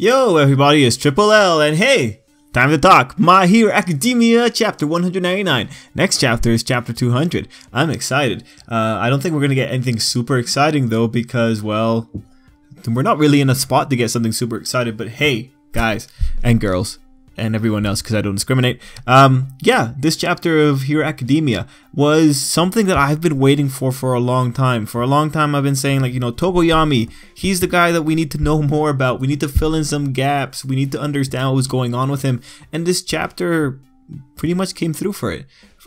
Yo everybody, it's Tripl-L and hey, time to talk My Hero Academia chapter 199. Next chapter is chapter 200. I'm excited. I don't think we're gonna get anything super exciting though because, well, we're not really in a spot to get something super excited, but hey, guys and girls and everyone else, because I don't discriminate. Yeah, this chapter of Hero Academia was something that I've been waiting for a long time. For a long time I've been saying, like, you know, Yami, he's the guy that we need to know more about. We need to fill in some gaps. We need to understand what was going on with him. And this chapter pretty much came through for it.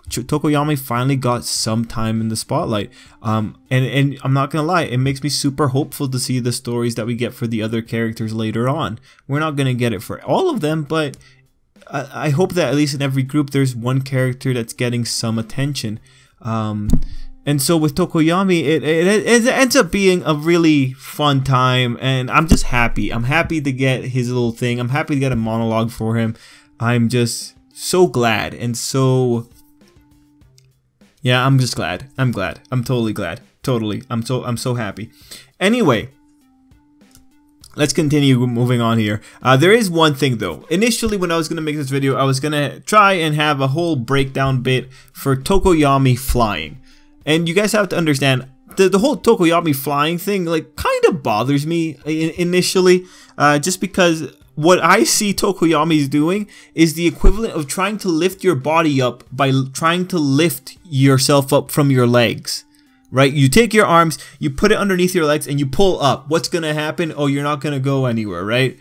Yami finally got some time in the spotlight, and I'm not gonna lie, it makes me super hopeful to see the stories that we get for the other characters later on. We're not gonna get it for all of them, but I hope that at least in every group there's one character that's getting some attention. And so with Yami, it ends up being a really fun time, and I'm just happy. I'm happy to get his little thing. I'm happy to get a monologue for him. I'm just so glad, and so yeah, I'm just glad. I'm glad. I'm totally glad. Totally. I'm so happy. Anyway, let's continue moving on here. There is one thing though. Initially, when I was going to make this video, I was going to try and have a whole breakdown bit for Yami flying. And you guys have to understand, the whole Yami flying thing, like, kind of bothers me initially. Just because what I see Yami's doing is the equivalent of trying to lift your body up by trying to lift yourself up from your legs. Right? You take your arms, you put it underneath your legs, and you pull up. What's gonna happen? Oh, you're not gonna go anywhere, right?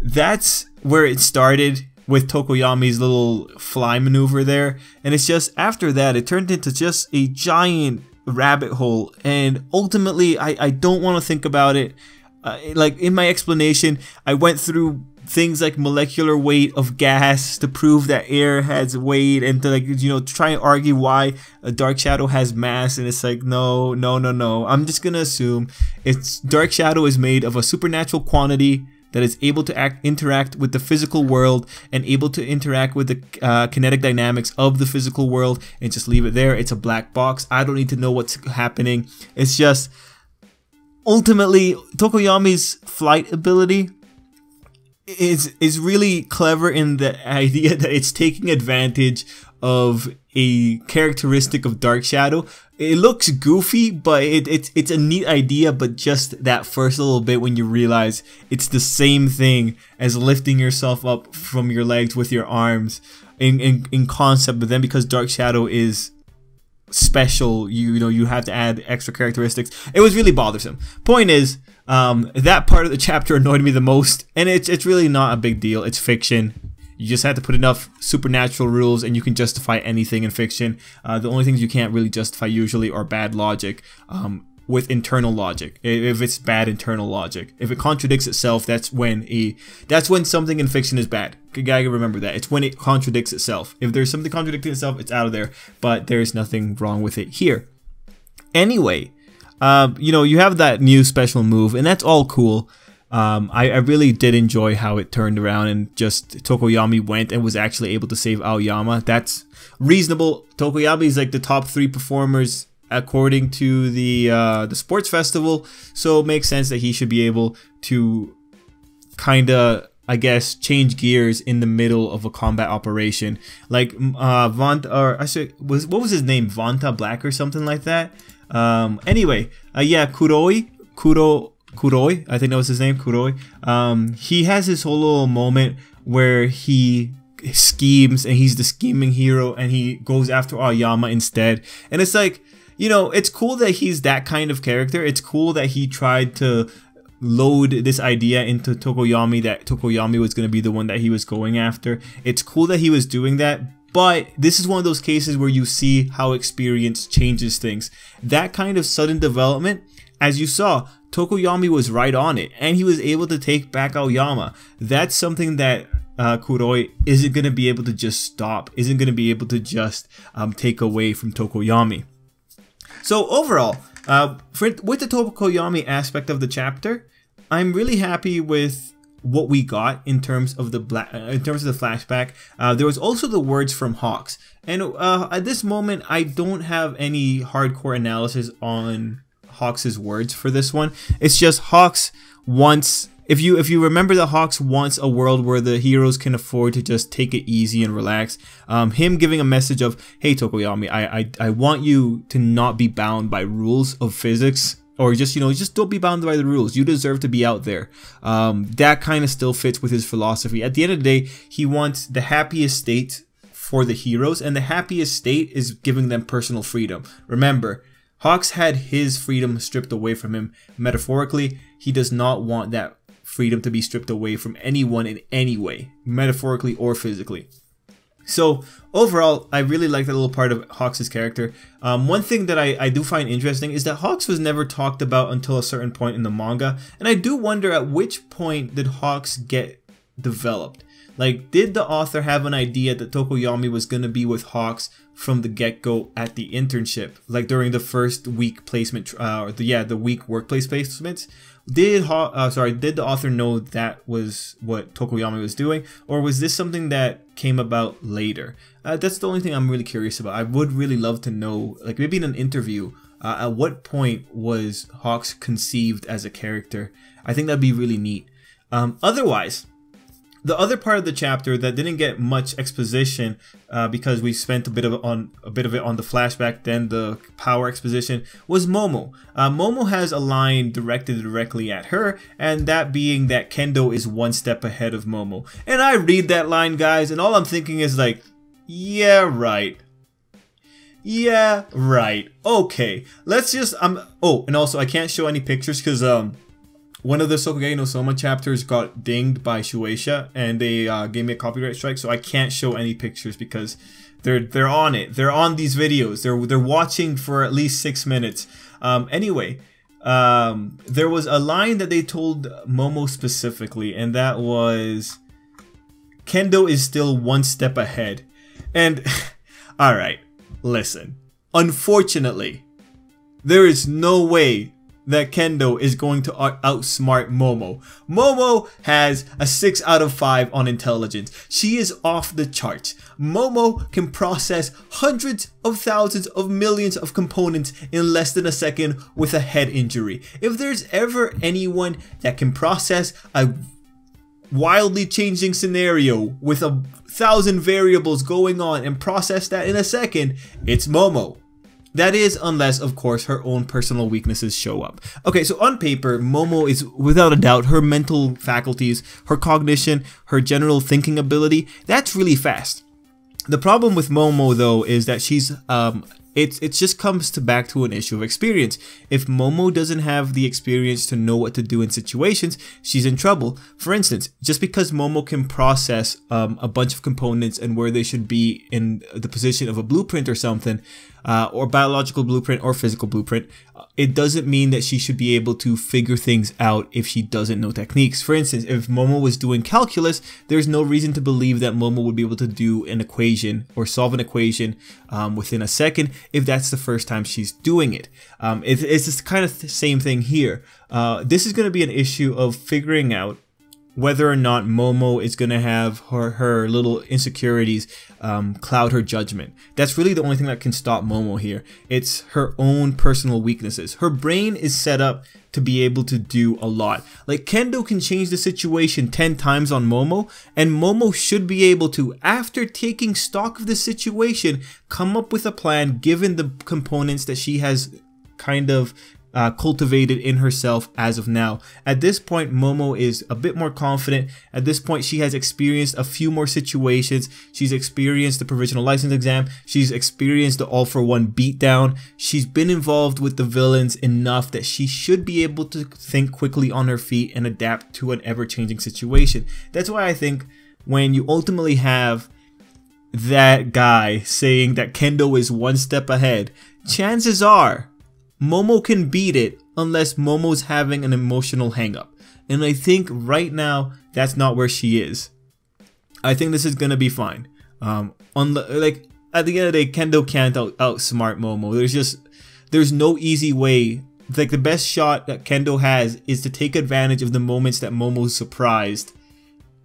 That's where it started with Yami's little fly maneuver there. And it's just, after that, it turned into just a giant rabbit hole. And ultimately, I don't want to think about it. Like, in my explanation, I went through things like molecular weight of gas to prove that air has weight, and to, like, you know, try and argue why a dark shadow has mass. And it's like, no. I'm just gonna assume dark shadow is made of a supernatural quantity that is able to interact with the physical world and able to interact with the kinetic dynamics of the physical world, and just leave it there. It's a black box. I don't need to know what's happening. It's just, ultimately, Yami's flight ability is really clever in the idea that it's taking advantage of a characteristic of Dark Shadow. It looks goofy, but it's a neat idea, but just that first little bit when you realize it's the same thing as lifting yourself up from your legs with your arms in concept, but then because Dark Shadow is special, you know, you have to add extra characteristics. It was really bothersome. Point is, that part of the chapter annoyed me the most, and it's really not a big deal. It's fiction. You just have to put enough supernatural rules and you can justify anything in fiction. The only things you can't really justify usually are bad logic, with internal logic. If it's bad internal logic, if it contradicts itself, that's when something in fiction is bad. You gotta remember that. It's when it contradicts itself. If there's something contradicting itself, it's out of there, but there's nothing wrong with it here. Anyway, you know, you have that new special move, and that's all cool. I really did enjoy how it turned around and just Yami went and was actually able to save Aoyama. That's reasonable. Yami is like the top 3 performers according to the sports festival, so it makes sense that he should be able to kinda, I guess, change gears in the middle of a combat operation. Like Vanta, or I say, what was his name? Vanta Black or something like that. Anyway, yeah, Kudoi, I think that was his name, Kudoi. He has his whole little moment where he schemes, and he's the scheming hero, and he goes after Aoyama instead. And it's like, you know, it's cool that he's that kind of character. It's cool that he tried to load this idea into Yami, that Yami was going to be the one that he was going after. It's cool that he was doing that. But this is one of those cases where you see how experience changes things. That kind of sudden development, as you saw, Yami was right on it, and he was able to take back Aoyama. That's something that Kudoi isn't going to be able to just stop, isn't going to be able to just take away from Yami. So overall, with the Yami aspect of the chapter, I'm really happy with what we got in terms of the flashback. There was also the words from Hawks, and at this moment I don't have any hardcore analysis on Hawks' words for this one. It's just Hawks wants, if you remember that Hawks wants a world where the heroes can afford to just take it easy and relax. Him giving a message of, hey Tokoyami, I want you to not be bound by rules of physics, or just, you know, just don't be bound by the rules. You deserve to be out there. That kind of still fits with his philosophy. At the end of the day, he wants the happiest state for the heroes, and the happiest state is giving them personal freedom. Remember, Hawks had his freedom stripped away from him. Metaphorically, he does not want that freedom to be stripped away from anyone in any way, metaphorically or physically. So overall, I really like that little part of Hawks' character. One thing that I do find interesting is that Hawks was never talked about until a certain point in the manga, and I do wonder at which point did Hawks get developed. Like, did the author have an idea that Tokoyami was going to be with Hawks from the get-go at the internship, like during the first week placement, the week workplace placements? Did the author know that was what Tokoyami was doing, or was this something that came about later? That's the only thing I'm really curious about. I would really love to know, like maybe in an interview, at what point was Hawks conceived as a character? I think that'd be really neat. Otherwise, the other part of the chapter that didn't get much exposition because we spent a bit of it on the flashback, then the power exposition, was Momo. Momo has a line directed directly at her, and that being that Kendo is one step ahead of Momo. And I read that line, guys, and all I'm thinking is like, yeah, right. Yeah, right. Okay, let's just oh, and also I can't show any pictures because one of the Sokugeki no Soma chapters got dinged by Shueisha, and they gave me a copyright strike, so I can't show any pictures because they're on it. They're on these videos. They're watching for at least 6 minutes. Anyway, there was a line that they told Momo specifically, and that was, Kendo is still one step ahead. And all right, listen. Unfortunately, there is no way that Kendo is going to outsmart Momo. Momo has a 6 out of 5 on intelligence. She is off the charts. Momo can process hundreds of thousands of millions of components in less than a second with a head injury. If there's ever anyone that can process a wildly changing scenario with 1,000 variables going on and process that in a second, it's Momo. That is, unless, of course, her own personal weaknesses show up. Okay, so on paper, Momo is, without a doubt, her mental faculties, her cognition, her general thinking ability, that's really fast. The problem with Momo, though, is that she's, it just comes back to an issue of experience. If Momo doesn't have the experience to know what to do in situations, she's in trouble. For instance, just because Momo can process a bunch of components and where they should be in the position of a blueprint or something, or biological blueprint or physical blueprint, it doesn't mean that she should be able to figure things out if she doesn't know techniques. For instance, if Momo was doing calculus, there's no reason to believe that Momo would be able to do an equation or solve an equation within a second if that's the first time she's doing it. It's just kind of the same thing here. This is going to be an issue of figuring out whether or not Momo is going to have her little insecurities cloud her judgment. That's really the only thing that can stop Momo here. It's her own personal weaknesses. Her brain is set up to be able to do a lot. Like, Kendo can change the situation 10 times on Momo, and Momo should be able to, after taking stock of the situation, come up with a plan given the components that she has kind of cultivated in herself as of now. At this point, Momo is a bit more confident. At this point, she has experienced a few more situations. She's experienced the provisional license exam. She's experienced the all-for-one beatdown. She's been involved with the villains enough that she should be able to think quickly on her feet and adapt to an ever-changing situation. That's why I think when you ultimately have that guy saying that Kendo is one step ahead, chances are Momo can beat it unless Momo's having an emotional hang-up. And I think right now, that's not where she is. I think this is gonna be fine. Like, at the end of the day, Kendo can't outsmart Momo. There's no easy way. Like, the best shot that Kendo has is to take advantage of the moments that Momo's surprised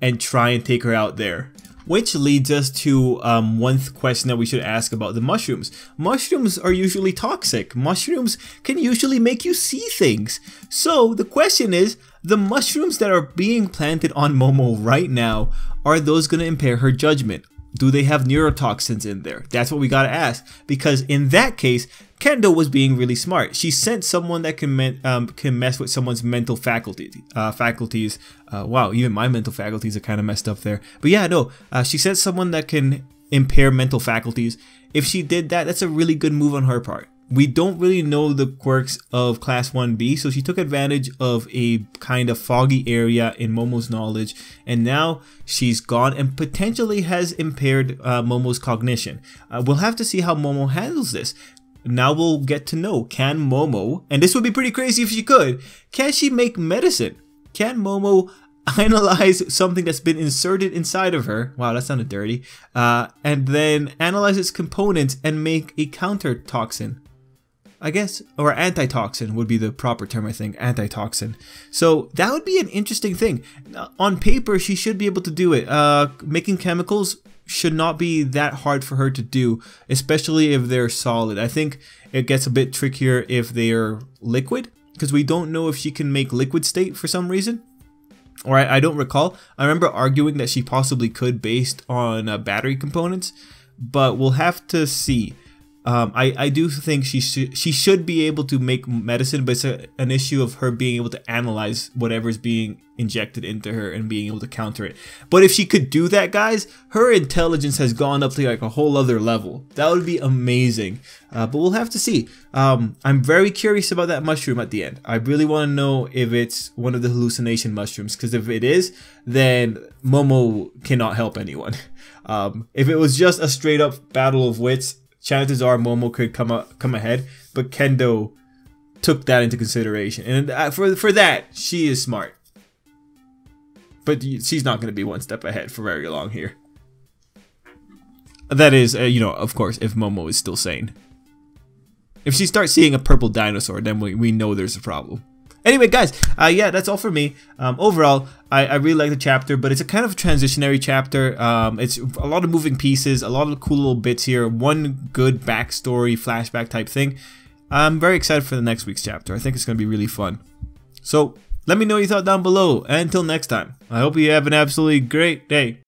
and try and take her out there. which leads us to one question that we should ask about the mushrooms. Mushrooms are usually toxic. Mushrooms can usually make you see things. So the question is, the mushrooms that are being planted on Momo right now, are those going to impair her judgment? Do they have neurotoxins in there? That's what we gotta ask, because in that case, Kendo was being really smart. She sent someone that can mess with someone's mental faculties. Wow, even my mental faculties are kind of messed up there. But yeah, no, she sent someone that can impair mental faculties. If she did that, that's a really good move on her part. We don't really know the quirks of Class 1B, so she took advantage of a kind of foggy area in Momo's knowledge, and now she's gone and potentially has impaired Momo's cognition. We'll have to see how Momo handles this. Now we'll get to know, can Momo, and this would be pretty crazy if she could, can she make medicine? Can Momo analyze something that's been inserted inside of her, wow, that sounded dirty, and then analyze its components and make a counter toxin? I guess, or antitoxin would be the proper term, I think, antitoxin. So that would be an interesting thing. On paper, she should be able to do it. Making chemicals should not be that hard for her to do, especially if they're solid. I think it gets a bit trickier if they're liquid, because we don't know if she can make liquid state for some reason. Or I don't recall. I remember arguing that she possibly could based on battery components, but we'll have to see. I do think she should be able to make medicine, but it's an issue of her being able to analyze whatever's being injected into her and being able to counter it. But if she could do that, guys, her intelligence has gone up to like a whole other level. That would be amazing. But we'll have to see. I'm very curious about that mushroom at the end. I really want to know if it's one of the hallucination mushrooms, because if it is, then Momo cannot help anyone. If it was just a straight up battle of wits, chances are Momo could come ahead, but Kendo took that into consideration, and for that, she is smart. But she's not going to be one step ahead for very long here. That is, you know, of course, if Momo is still sane. If she starts seeing a purple dinosaur, then we know there's a problem. Anyway, guys, yeah, that's all for me. Overall, I really like the chapter, but it's a kind of transitionary chapter. It's a lot of moving pieces, a lot of cool little bits here, one good backstory, flashback type thing. I'm very excited for the next week's chapter. I think it's going to be really fun. So, let me know your thoughts down below, and until next time, I hope you have an absolutely great day.